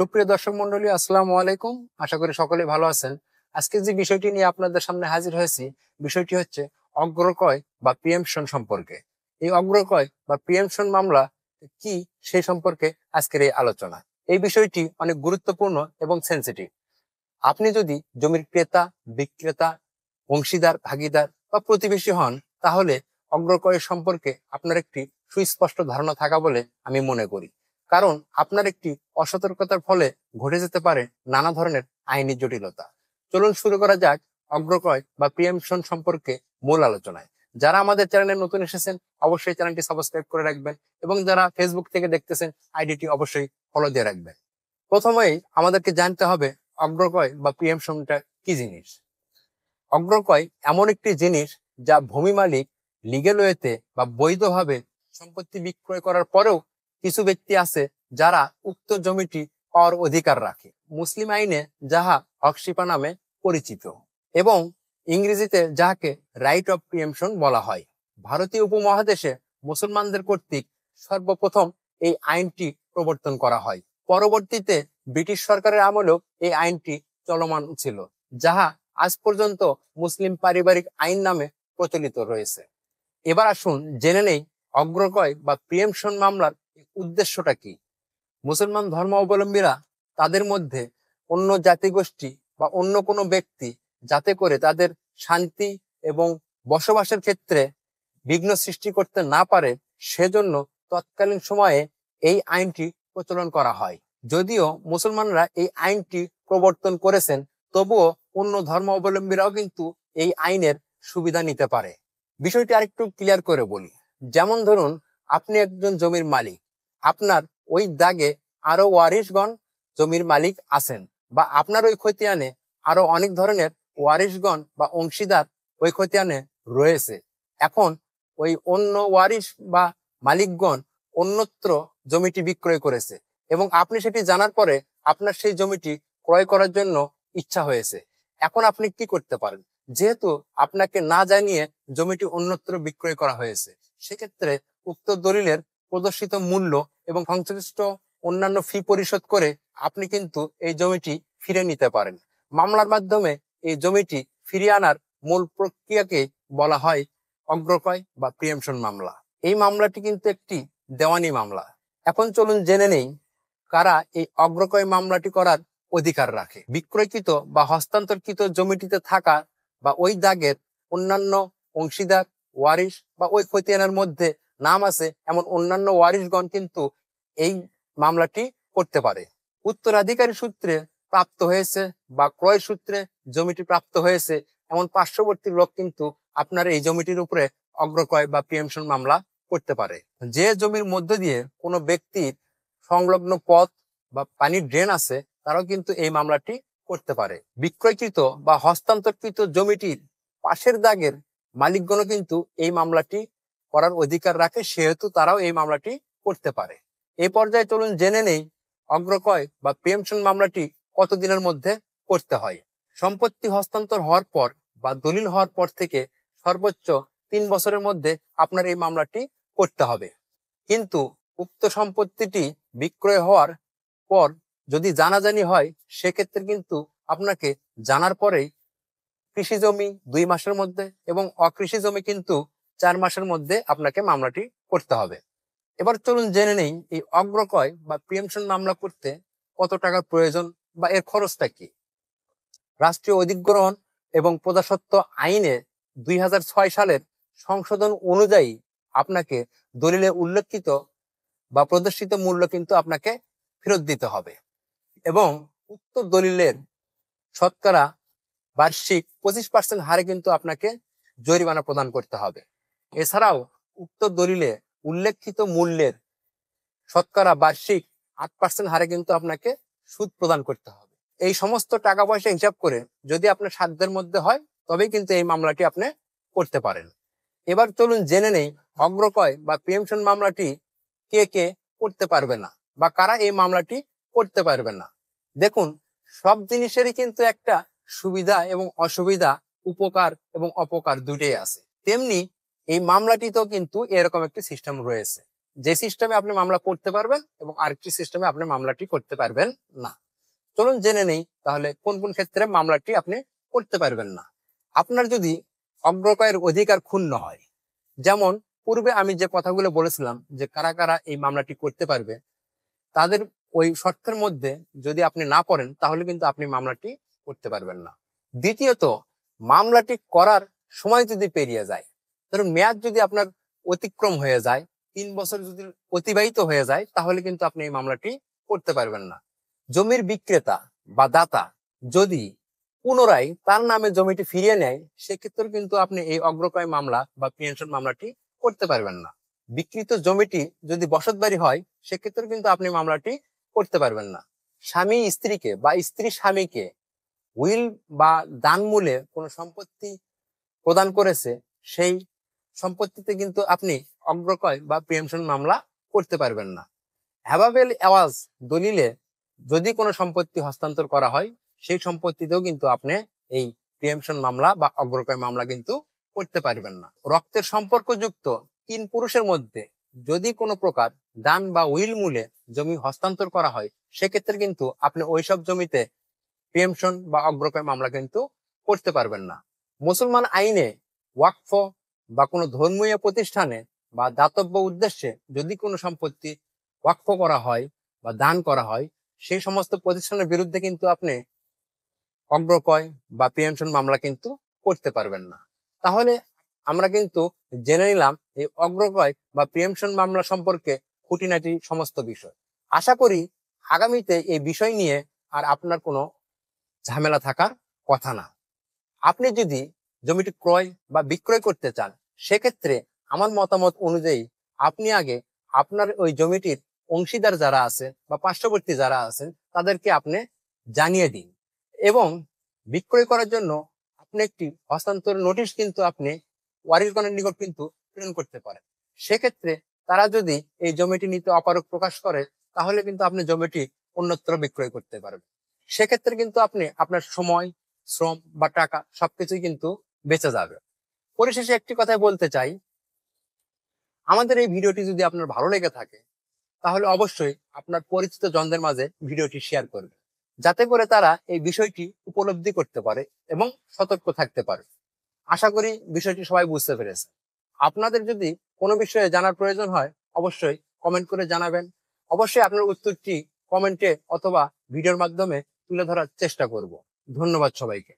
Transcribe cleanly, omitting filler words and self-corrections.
সুপ্রিয় দর্শক মন্ডলী, আসসালামু আলাইকুম। আশা করি সকলে ভালো আছেন। আজকে যে বিষয়টি নিয়ে আপনাদের সামনে হাজির হয়েছি, বিষয়টি হচ্ছে অগ্রক্রয় বা প্রিএম্পশন সম্পর্কে। এই অগ্রক্রয় বা প্রিএম্পশন মামলা কি, সেই সম্পর্কে আজকের এই আলোচনা। এই বিষয়টি অনেক গুরুত্বপূর্ণ এবং সেন্সিটিভ। আপনি যদি জমির ক্রেতা, বিক্রেতা, অংশীদার, ভাগীদার বা প্রতিবেশী হন, তাহলে অগ্রক্রয় সম্পর্কে আপনার একটি সুস্পষ্ট ধারণা থাকা বলে আমি মনে করি। কারণ আপনার একটি অসতর্কতার ফলে ঘটে যেতে পারে নানা ধরনের আইনি জটিলতা। চলুন শুরু করা যাক অগ্রক্রয় বা প্রিএম্পশন সম্পর্কে মূল আলোচনায়। যারা আমাদের চ্যানেলে নতুন এসেছেন, অবশ্যই চ্যানেলটি সাবস্ক্রাইব করে রাখবেন এবং যারা ফেসবুক থেকে দেখতেছেন, আইডিটি অবশ্যই ফলো দিয়ে রাখবেন। প্রথমেই আমাদেরকে জানতে হবে অগ্রক্রয় বা প্রিএম্পশনটা কি জিনিস। অগ্রক্রয় এমন একটি জিনিস যা ভূমি মালিক লিগ্যাল ওয়েতে বা বৈধভাবে সম্পত্তি বিক্রয় করার পরেও কিছু ব্যক্তি আছে যারা উক্ত জমিটি পাওয়ার অধিকার রাখে। মুসলিম আইনে যাহা হকশিপা নামে পরিচিত এবং ইংরেজিতে যাহাকে রাইট অফ প্রিএম্পশন বলা হয়। ভারতীয় উপমহাদেশে মুসলমানদের কর্তৃক সর্বপ্রথম এই আইনটি প্রবর্তন করা হয়। পরবর্তীতে ব্রিটিশ সরকারের আমলেও এই আইনটি চলমান ছিল, যাহা আজ পর্যন্ত মুসলিম পারিবারিক আইন নামে প্রচলিত রয়েছে। এবার আসুন জেনে নেই অগ্রক্রয় বা প্রিএম্পশন মামলার উদ্দেশ্যটা কি। মুসলমান ধর্মাবলম্বীরা তাদের মধ্যে অন্য জাতিগোষ্ঠী বা অন্য কোনো ব্যক্তি যাতে করে তাদের শান্তি এবং বসবাসের ক্ষেত্রে বিঘ্ন সৃষ্টি করতে না পারে, সেজন্য তৎকালীন সময়ে এই আইনটি প্রচলন করা হয়। যদিও মুসলমানরা এই আইনটি প্রবর্তন করেছেন, তবুও অন্য ধর্মাবলম্বীরাও কিন্তু এই আইনের সুবিধা নিতে পারে। বিষয়টি আরেকটু ক্লিয়ার করে বলি। যেমন ধরুন, আপনি একজন জমির মালিক, আপনার ওই দাগে আরো ওয়ারিশগণ জমির মালিক আছেন, বা আপনার ওই খতিয়ানে আরো অনেক ধরনের ওয়ারিশগণ বা অংশীদার ওই খতিয়ানে রয়েছে। এখন ওই অন্য ওয়ারিশ বা মালিকগণ অন্যত্র জমিটি বিক্রয় করেছে এবং আপনি সেটি জানার পরে আপনার সেই জমিটি ক্রয় করার জন্য ইচ্ছা হয়েছে। এখন আপনি কি করতে পারেন? যেহেতু আপনাকে না জানিয়ে জমিটি অন্যত্র বিক্রয় করা হয়েছে, সেক্ষেত্রে উক্ত দলিলের প্রদর্শিত মূল্য এবং সংশ্লিষ্ট অন্যান্য ফি পরিশোধ করে আপনি কিন্তু এই জমিটি ফিরে নিতে পারেন। মামলার মাধ্যমে এই জমিটি ফিরিয়ে আনার মূল প্রক্রিয়াকে বলা হয় অগ্রক্রয় বা প্রিএম্পশন মামলা। এই মামলাটি কিন্তু একটি দেওয়ানি মামলা। এখন চলুন জেনে নেই কারা এই অগ্রক্রয় মামলাটি করার অধিকার রাখে। বিক্রয়কৃত বা হস্তান্তরকৃত জমিটিতে থাকা বা ওই দাগের অন্যান্য অংশীদার, ওয়ারিশ বা ওই খতিয়ানের মধ্যে নাম আছে এমন অন্যান্য ওয়ারিশগণ কিন্তু এই মামলাটি করতে পারে। উত্তরাধিকারী সূত্রে প্রাপ্ত হয়েছে বা ক্রয় সূত্রে জমিটি প্রাপ্ত হয়েছে এমন পার্শ্ববর্তী লোক কিন্তু আপনার এই জমিটির উপরে অগ্রক্রয় বা প্রিএম্পশন মামলা করতে পারে। যে জমির মধ্য দিয়ে কোনো ব্যক্তির সংলগ্ন পথ বা পানির ড্রেন আছে, তারাও কিন্তু এই মামলাটি করতে পারে। বিক্রয়কৃত বা হস্তান্তরকৃত জমিটির পাশের দাগের মালিকগণও কিন্তু এই মামলাটি করার অধিকার রাখে, সেহেতু তারাও এই মামলাটি করতে পারে। এই পর্যায়ে চলুন জেনে নেই অগ্রক্রয় বা প্রিএম্পশন মামলাটি কতদিনের মধ্যে করতে হয়। সম্পত্তি হস্তান্তর হওয়ার পর বা দলিল হওয়ার পর থেকে সর্বোচ্চ 3 বছরের মধ্যে আপনার এই মামলাটি করতে হবে। কিন্তু উক্ত সম্পত্তিটি বিক্রয় হওয়ার পর যদি জানাজানি হয়, সেক্ষেত্রে কিন্তু আপনাকে জানার পরেই কৃষি জমি 2 মাসের মধ্যে এবং অকৃষি জমি কিন্তু 4 মাসের মধ্যে আপনাকে মামলাটি করতে হবে। এবার চলুন জেনে নেই এই অগ্রক্রয় বা প্রিএম্পশন মামলা করতে কত টাকার প্রয়োজন বা এর খরচটা কি। রাষ্ট্রীয় অধিগ্রহণ এবং প্রজাস্বত্ব আইনে 2006 সালের সংশোধন অনুযায়ী আপনাকে দলিলে উল্লেখিত বা প্রদর্শিত মূল্য কিন্তু আপনাকে ফেরত দিতে হবে এবং উক্ত দলিলের শতকরা বার্ষিক 25% হারে কিন্তু আপনাকে জরিমানা প্রদান করতে হবে। এছাড়াও উক্ত দলিলে উল্লেখিত মূল্যের শতকরা বার্ষিক 8% হারে কিন্তু আপনাকে সুদ প্রদান করতে হবে। এই সমস্ত টাকা পয়সা হিসাব করে যদি আপনার সাধ্যের মধ্যে হয়, তবেই কিন্তু এই মামলাটি আপনি করতে পারেন। এবার চলুন জেনে নেই অগ্রক্রয় বা প্রিএম্পশন মামলাটি কে কে করতে পারবে না বা কারা এই মামলাটি করতে পারবে না। দেখুন, সব জিনিসেরই কিন্তু একটা সুবিধা এবং অসুবিধা, উপকার এবং অপকার দুটোই আছে। তেমনি এই মামলাটিতেও কিন্তু এরকম একটি সিস্টেম রয়েছে। যে সিস্টেমে আপনি মামলা করতে পারবেন এবং আরেকটি সিস্টেমে আপনি মামলাটি করতে পারবেন না। চলুন জেনে নেই তাহলে কোন কোন ক্ষেত্রে মামলাটি আপনি করতে পারবেন না। আপনার যদি অগ্রকয়ের অধিকার ক্ষুণ্ণ হয়, যেমন পূর্বে আমি যে কথাগুলো বলেছিলাম যে কারা কারা এই মামলাটি করতে পারবে, তাদের ওই শর্তের মধ্যে যদি আপনি না পড়েন তাহলে কিন্তু আপনি মামলাটি করতে পারবেন না। দ্বিতীয়ত, মামলাটি করার সময় যদি পেরিয়ে যায়, ধরুন মেয়াদ যদি আপনার অতিক্রম হয়ে যায়, 3 বছর যদি অতিবাহিত হয়ে যায়, তাহলে কিন্তু আপনি এই মামলাটি করতে পারবেন না। জমির বিক্রেতা বা দাতা যদি পুনরায় তার নামে জমিটি ফিরিয়ে নেয়, সেক্ষেত্রে কিন্তু আপনি এই অগ্রক্রয় মামলা বা প্রিয়েনশন মামলাটি করতে পারবেন না। বিক্রিত জমিটি যদি বসতবাড়ি হয়, সেক্ষেত্রে কিন্তু আপনি মামলাটি করতে পারবেন না। স্বামী স্ত্রীকে বা স্ত্রী স্বামীকে উইল বা দান মূলে কোনো সম্পত্তি প্রদান করেছে, সেই সম্পত্তিতে কিন্তু আপনি অগ্রক্রয় বা প্রিয়েমশন মামলা করতে পারবেন না। হ্যাভাবেল এওয়াজ দলিলে যদি কোনো সম্পত্তি হস্তান্তর করা হয়, সেই সম্পত্তিতেও কিন্তু আপনি এই প্রিয়েমশন মামলা বা অগ্রক্রয় মামলা কিন্তু করতে পারবেন না। রক্তের সম্পর্কযুক্ত 3 পুরুষের মধ্যে যদি কোনো প্রকার দান বা উইল মূলে জমি হস্তান্তর করা হয়, সেক্ষেত্রে কিন্তু আপনি ওইসব জমিতে প্রিয়েমশন বা অগ্রক্রয় মামলা কিন্তু করতে পারবেন না। মুসলমান আইনে ওয়াকফ বা কোনো ধর্মীয় প্রতিষ্ঠানে বা দাতব্য উদ্দেশ্যে যদি কোনো সম্পত্তি ওয়াকফ করা হয় বা দান করা হয়, সেই সমস্ত প্রতিষ্ঠানের বিরুদ্ধে কিন্তু আপনি অগ্রক্রয় বা প্রিয়েমশন মামলা কিন্তু করতে পারবেন না। তাহলে আমরা কিন্তু জেনে নিলাম এই অগ্রক্রয় বা প্রিয়েমশন মামলা সম্পর্কে খুঁটিনাটি সমস্ত বিষয়। আশা করি আগামীতে এই বিষয় নিয়ে আর আপনার কোনো ঝামেলা থাকার কথা না। আপনি যদি জমিটি ক্রয় বা বিক্রয় করতে চান, সেক্ষেত্রে আমার মতামত অনুযায়ী আপনি আগে আপনার ওই জমিটির অংশীদার যারা আছে বা পার্শ্ববর্তী যারা আছেন তাদেরকে আপনি জানিয়ে দিন, এবং বিক্রয় করার জন্য আপনি একটি হস্তান্তর নোটিশ কিন্তু আপনি ওয়ারিশগণের নিকট কিন্তু প্রেরণ করতে পারেন। সেক্ষেত্রে তারা যদি এই জমিটি নিতে অপারগ প্রকাশ করে, তাহলে কিন্তু আপনি জমিটি অন্যত্র বিক্রয় করতে পারবেন। সেক্ষেত্রে কিন্তু আপনি আপনার সময়, শ্রম বা টাকা সবকিছুই কিন্তু বেঁচে যাবে। পরিশেষে একটি কথাই বলতে চাই, আমাদের এই ভিডিওটি যদি আপনার ভালো লেগে থাকে, তাহলে অবশ্যই আপনার পরিচিত জনদের মাঝে ভিডিওটি শেয়ার করবে, যাতে করে তারা এই বিষয়টি উপলব্ধি করতে পারে এবং সতর্ক থাকতে পারে। আশা করি বিষয়টি সবাই বুঝতে পেরেছে। আপনাদের যদি কোনো বিষয়ে জানার প্রয়োজন হয়, অবশ্যই কমেন্ট করে জানাবেন। অবশ্যই আপনার উত্তরটি কমেন্টে অথবা ভিডিওর মাধ্যমে তুলে ধরার চেষ্টা করব। ধন্যবাদ সবাইকে।